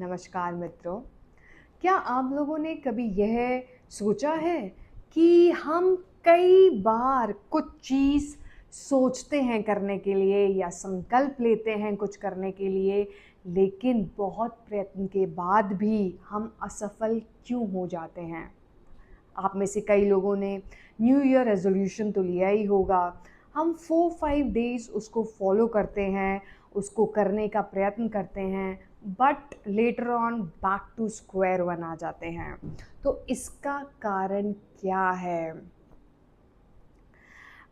नमस्कार मित्रों। क्या आप लोगों ने कभी यह सोचा है कि हम कई बार कुछ चीज़ सोचते हैं करने के लिए या संकल्प लेते हैं कुछ करने के लिए, लेकिन बहुत प्रयत्न के बाद भी हम असफल क्यों हो जाते हैं? आप में से कई लोगों ने न्यू ईयर रेज़ोल्यूशन तो लिया ही होगा। हम 4-5 डेज़ उसको फ़ॉलो करते हैं, उसको करने का प्रयत्न करते हैं, but later on back to square one आ जाते हैं। तो इसका कारण क्या है?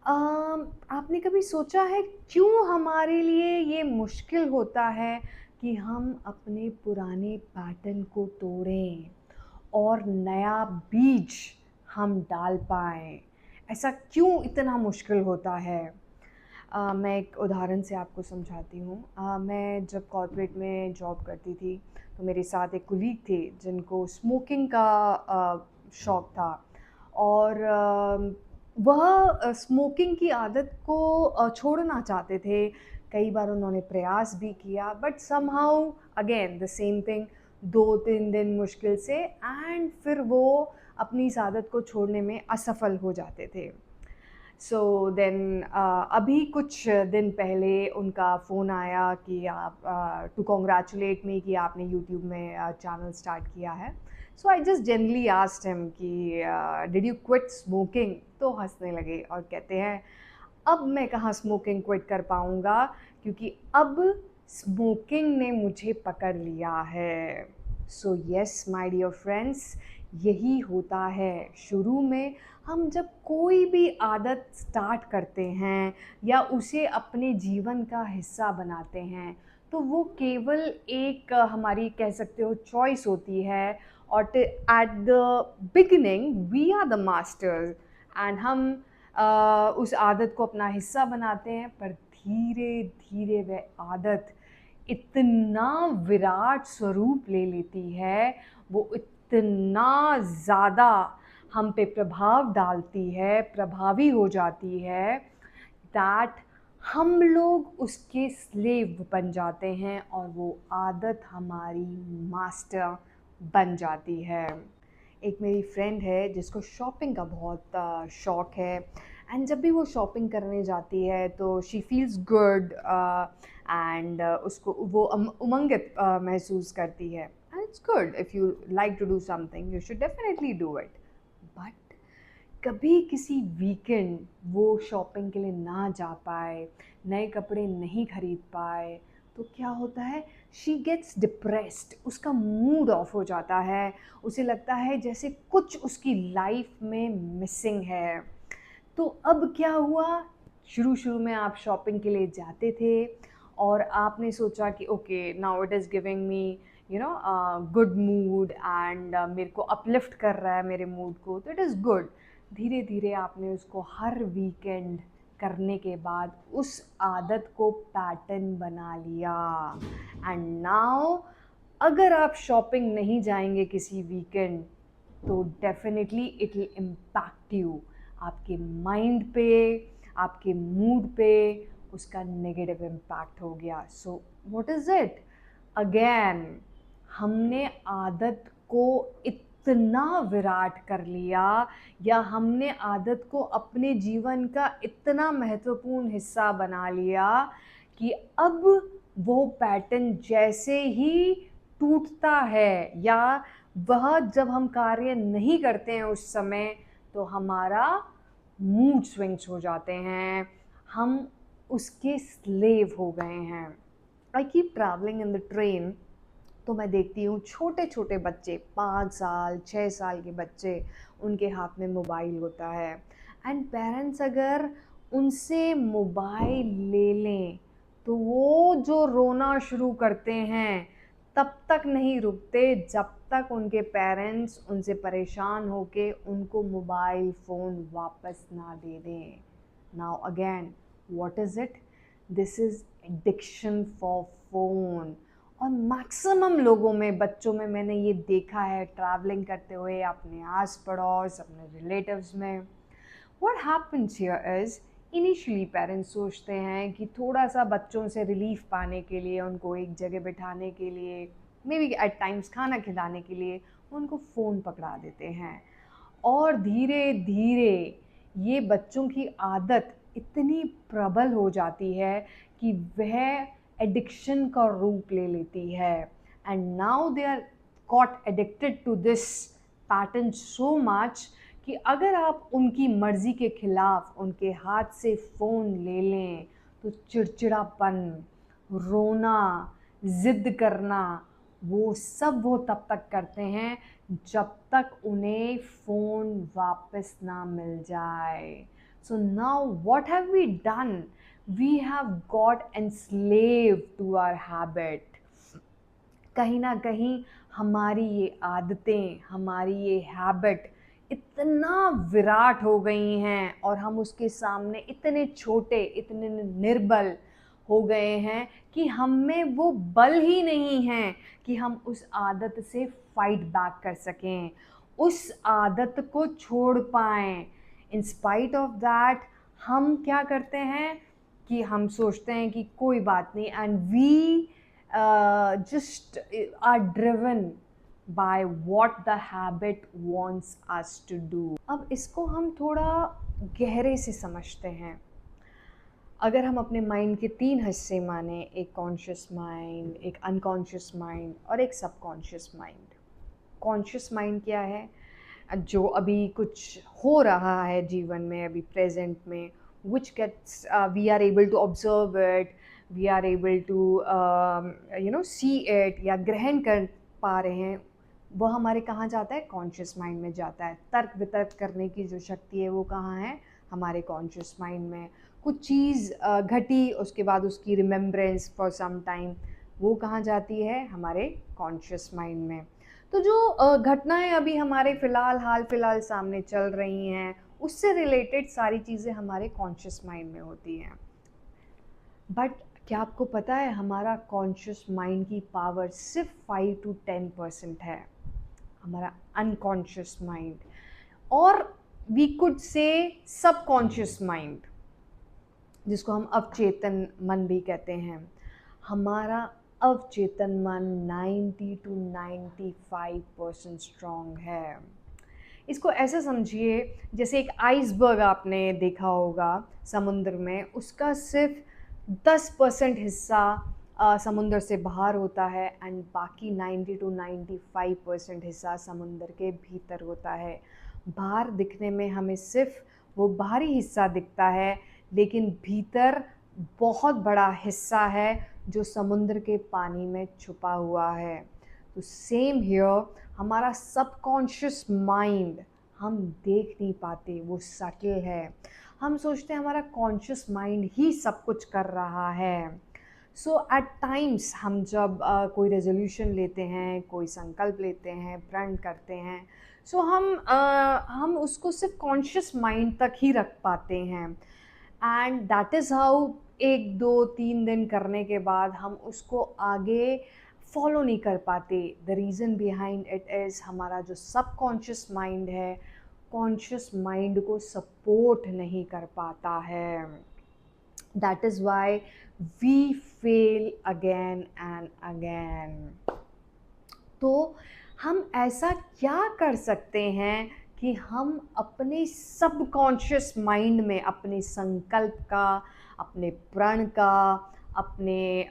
आपने कभी सोचा है क्यों हमारे लिए ये मुश्किल होता है कि हम अपने पुराने पैटर्न को तोड़ें और नया बीज हम डाल पाएँ? ऐसा क्यों इतना मुश्किल होता है? मैं एक उदाहरण से आपको समझाती हूँ। मैं जब कॉर्पोरेट में जॉब करती थी, तो मेरे साथ एक कोलीग थे जिनको स्मोकिंग का शौक था और वह स्मोकिंग की आदत को छोड़ना चाहते थे। कई बार उन्होंने प्रयास भी किया, but somehow again the same thing, 2-3 दिन मुश्किल से एंड फिर वो अपनी इस आदत को छोड़ने में असफल हो जाते थे। सो देन अभी कुछ दिन पहले उनका फ़ोन आया कि आप टू कांग्रेचुलेट मी कि आपने यूट्यूब में चैनल स्टार्ट किया है। So I just generally asked him कि डिड यू क्विट स्मोकिंग? तो हँसने लगे और कहते हैं, अब मैं कहाँ स्मोकिंग क्विट कर पाऊँगा, क्योंकि अब स्मोकिंग ने मुझे पकड़ लिया है। So yes my dear friends, यही होता है। शुरू में हम जब कोई भी आदत स्टार्ट करते हैं या उसे अपने जीवन का हिस्सा बनाते हैं, तो वो केवल एक हमारी कह सकते हो चॉइस होती है और at the beginning we are the masters and हम उस आदत को अपना हिस्सा बनाते हैं, पर धीरे धीरे वह आदत इतना विराट स्वरूप ले लेती है, वो इतना ज़्यादा हम पे प्रभाव डालती है, प्रभावी हो जाती है, दैट हम लोग उसके स्लेव बन जाते हैं और वो आदत हमारी मास्टर बन जाती है। एक मेरी फ्रेंड है जिसको शॉपिंग का बहुत शौक़ है एंड जब भी वो शॉपिंग करने जाती है तो शी फील्स गुड एंड उसको वो उमंगित महसूस करती है। And it's good, if you like to do something you should definitely do it. But कभी किसी वीकेंड वो शॉपिंग के लिए ना जा पाए, नए कपड़े नहीं खरीद पाए, तो क्या होता है, शी गेट्स डिप्रेस्ड, उसका मूड ऑफ हो जाता है, उसे लगता है जैसे कुछ उसकी लाइफ में मिसिंग है। तो अब क्या हुआ, शुरू-शुरू में आप शॉपिंग के लिए जाते थे और आपने सोचा कि okay now it is giving me good mood and मेरे को अपलिफ्ट कर रहा है मेरे मूड को, तो इट इज़ गुड। धीरे-धीरे आपने उसको हर वीकेंड करने के बाद उस आदत को पैटर्न बना लिया एंड नाउ अगर आप शॉपिंग नहीं जाएँगे किसी वीकेंड, तो definitely it will impact you. आपके माइंड पे, आपके मूड पे उसका नेगेटिव इम्पैक्ट हो गया। So what is it? Again हमने आदत को इतना विराट कर लिया या हमने आदत को अपने जीवन का इतना महत्वपूर्ण हिस्सा बना लिया कि अब वो पैटर्न जैसे ही टूटता है या वह जब हम कार्य नहीं करते हैं उस समय, तो हमारा मूड स्विंग्स हो जाते हैं, हम उसके स्लेव हो गए हैं। I keep travelling in the train, तो मैं देखती हूँ छोटे-छोटे बच्चे, 5 साल, 6 साल के बच्चे, उनके हाथ में मोबाइल होता है एंड पेरेंट्स अगर उनसे मोबाइल ले लें, तो वो जो रोना शुरू करते हैं, तब तक नहीं रुकते जब तक उनके पेरेंट्स उनसे परेशान होके उनको मोबाइल फ़ोन वापस ना दे दें। Now again what is it? This is addiction for phone. और मैक्सिमम लोगों में, बच्चों में मैंने ये देखा है ट्रैवलिंग करते हुए, अपने आस पड़ोस, अपने रिलेटिव्स में। What happens here is, initially parents सोचते हैं कि थोड़ा सा बच्चों से रिलीफ पाने के लिए, उनको एक जगह बिठाने के लिए मे बी एट टाइम्स खाना खिलाने के लिए उनको फ़ोन पकड़ा देते हैं। और धीरे धीरे ये बच्चों की आदत इतनी प्रबल हो जाती है कि वह एडिक्शन का रूप ले लेती है, and now they are got addicted to this pattern so much कि अगर आप उनकी मर्ज़ी के खिलाफ उनके हाथ से फ़ोन ले लें तो चिड़चिड़ापन, रोना, ज़िद करना, वो सब वो तब तक करते हैं जब तक उन्हें फ़ोन वापस ना मिल जाए। So now what have we done? We have got enslaved to our habit. कहीं न कहीं हमारी ये आदतें, हमारी ये हैबिट इतना विराट हो गई हैं और हम उसके सामने इतने छोटे, इतने निर्बल हो गए हैं कि हम में वो बल ही नहीं है कि हम उस आदत से फाइट बैक कर सकें, उस आदत को छोड़ पाएँ। इन स्पाइट ऑफ दैट हम क्या करते हैं कि हम सोचते हैं कि कोई बात नहीं, and we just are driven by what the habit wants us to do। अब इसको हम थोड़ा गहरे से समझते हैं। अगर हम अपने माइंड के 3 हिस्से माने, एक कॉन्शियस माइंड, एक अनकॉन्शियस माइंड और एक सबकॉन्शियस माइंड। कॉन्शियस माइंड क्या है? जो अभी कुछ हो रहा है जीवन में, अभी प्रेजेंट में, which gets we are able to observe it, we are able to see it या ग्रहण कर पा रहे हैं, वो हमारे कहाँ जाता है? कॉन्शियस माइंड में जाता है। तर्क वितर्क करने की जो शक्ति है वो कहाँ है? हमारे कॉन्शियस माइंड में। कुछ चीज़ घटी, उसके बाद उसकी रिमेम्बरेंस फॉर सम टाइम, वो कहाँ जाती है? हमारे कॉन्शियस माइंड में। तो जो घटनाएं अभी हमारे हाल फिलहाल सामने चल रही हैं, उससे रिलेटेड सारी चीज़ें हमारे कॉन्शियस माइंड में होती हैं। बट क्या आपको पता है हमारा कॉन्शियस माइंड की पावर सिर्फ 5 to 10% है, हमारा अनकॉन्शियस माइंड, और we could say subconscious mind, जिसको हम अवचेतन मन भी कहते हैं। हमारा अवचेतन मन 90 to 95% स्ट्रॉन्ग है। इसको ऐसे समझिए जैसे एक आइसबर्ग आपने देखा होगा समुद्र में, उसका सिर्फ 10% हिस्सा समुद्र से बाहर होता है, एंड बाकी 90 to 95% हिस्सा समुद्र के भीतर होता है। बाहर दिखने में हमें सिर्फ वो बाहरी हिस्सा दिखता है, लेकिन भीतर बहुत बड़ा हिस्सा है जो समुद्र के पानी में छुपा हुआ है। तो सेम हियर, हमारा सबकॉन्शियस माइंड हम देख नहीं पाते, वो सटल है। हम सोचते हैं हमारा कॉन्शियस माइंड ही सब कुछ कर रहा है। सो एट टाइम्स हम जब कोई रेजोल्यूशन लेते हैं, कोई संकल्प लेते हैं, प्रण करते हैं, सो हम उसको सिर्फ कॉन्शियस माइंड तक ही रख पाते हैं, एंड दैट इज़ हाउ 1 2 3 दिन करने के बाद हम उसको आगे फॉलो नहीं कर पाते। The reason behind it is हमारा जो सबकॉन्शियस माइंड है, कॉन्शियस माइंड को सपोर्ट नहीं कर पाता है। That is why we fail again and again. तो हम ऐसा क्या कर सकते हैं कि हम अपने सबकॉन्शियस माइंड में अपने संकल्प का, अपने प्रण का, अपने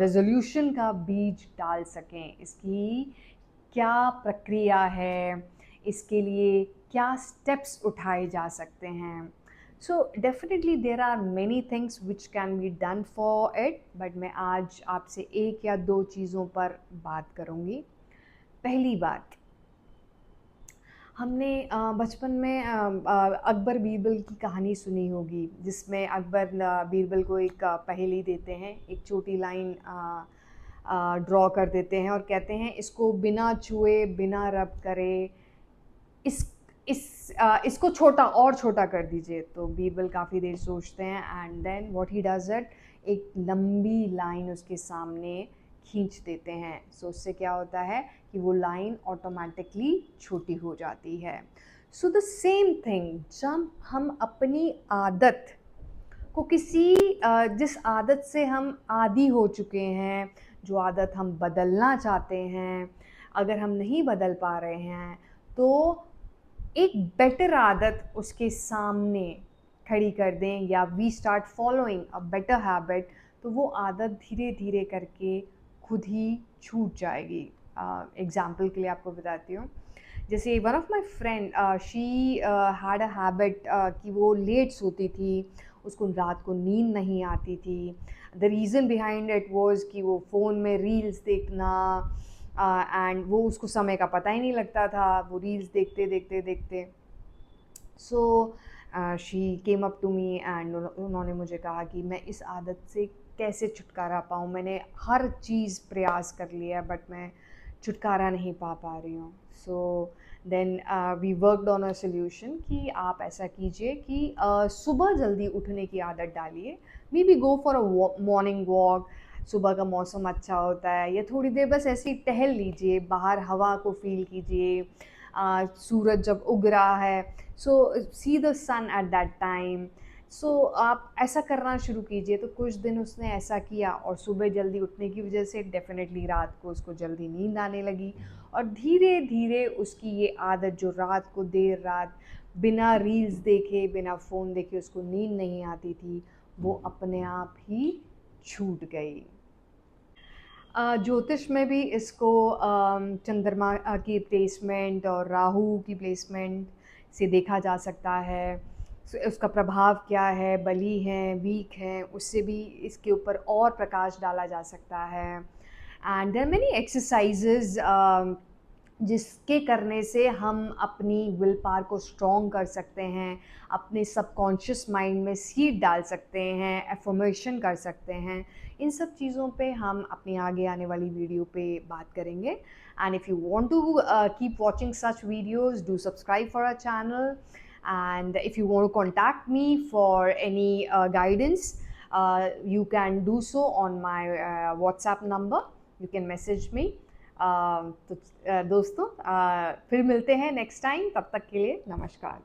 रेजोल्यूशन का बीज डाल सकें? इसकी क्या प्रक्रिया है? इसके लिए क्या स्टेप्स उठाए जा सकते हैं? So definitely there are many things which can be done for it, but मैं आज आपसे 1 या 2 चीज़ों पर बात करूँगी। पहली बात, हमने बचपन में अकबर बीरबल की कहानी सुनी होगी, जिसमें अकबर बीरबल को एक पहेली देते हैं, एक छोटी लाइन ड्रॉ कर देते हैं और कहते हैं इसको बिना छुए बिना रब करे इसको छोटा और छोटा कर दीजिए। तो बीरबल काफ़ी देर सोचते हैं, and then what he does it, एक लंबी लाइन उसके सामने खींच देते हैं। सो उससे क्या होता है कि वो लाइन ऑटोमेटिकली छोटी हो जाती है। सो द सेम थिंग, जब हम अपनी आदत को जिस आदत से हम आदी हो चुके हैं, जो आदत हम बदलना चाहते हैं, अगर हम नहीं बदल पा रहे हैं, तो एक बेटर आदत उसके सामने खड़ी कर दें या we start following a better habit, तो वो आदत धीरे धीरे करके खुद ही छूट जाएगी। एग्जाम्पल के लिए आपको बताती हूँ, जैसे one of my friend, she had a habit कि वो लेट सोती थी, उसको रात को नींद नहीं आती थी। The reason behind it was कि वो फ़ोन में रील्स देखना, एंड वो उसको समय का पता ही नहीं लगता था, वो रील्स देखते देखते देखते। So she came up to me and उन्होंने मुझे कहा कि मैं इस आदत से कैसे छुटकारा पाऊँ। मैंने हर चीज़ प्रयास कर लिया बट मैं छुटकारा नहीं पा रही हूँ। So then we worked on a solution कि आप ऐसा कीजिए कि सुबह जल्दी उठने की आदत डालिए। May be go for a morning walk, सुबह का मौसम अच्छा होता है, या थोड़ी देर बस ऐसे ही टहल लीजिए, बाहर हवा को फील कीजिए, सूरज जब उग रहा है, so see the sun at that time. So आप ऐसा करना शुरू कीजिए। तो कुछ दिन उसने ऐसा किया और सुबह जल्दी उठने की वजह से डेफिनेटली रात को उसको जल्दी नींद आने लगी, और धीरे धीरे उसकी ये आदत जो रात को देर रात बिना रील्स देखे, बिना फ़ोन देखे उसको नींद नहीं आती थी, वो अपने आप ही छूट गई। ज्योतिष में भी इसको चंद्रमा की प्लेसमेंट और राहु की प्लेसमेंट से देखा जा सकता है। उसका प्रभाव क्या है, बली हैं, वीक हैं, उससे भी इसके ऊपर और प्रकाश डाला जा सकता है। एंड देयर मेनी एक्सरसाइजेज जिसके करने से हम अपनी विल पावर को स्ट्रॉन्ग कर सकते हैं, अपने सबकॉन्शियस माइंड में सीड डाल सकते हैं, एफर्मेशन कर सकते हैं। इन सब चीज़ों पे हम अपनी आगे आने वाली वीडियो पे बात करेंगे। And if you want to keep watching such videos, do subscribe for our channel. And if you want to contact me for any guidance, you can do so on my WhatsApp number. You can message me. तो दोस्तों, फिर मिलते हैं next time. तब तक के लिए नमस्कार।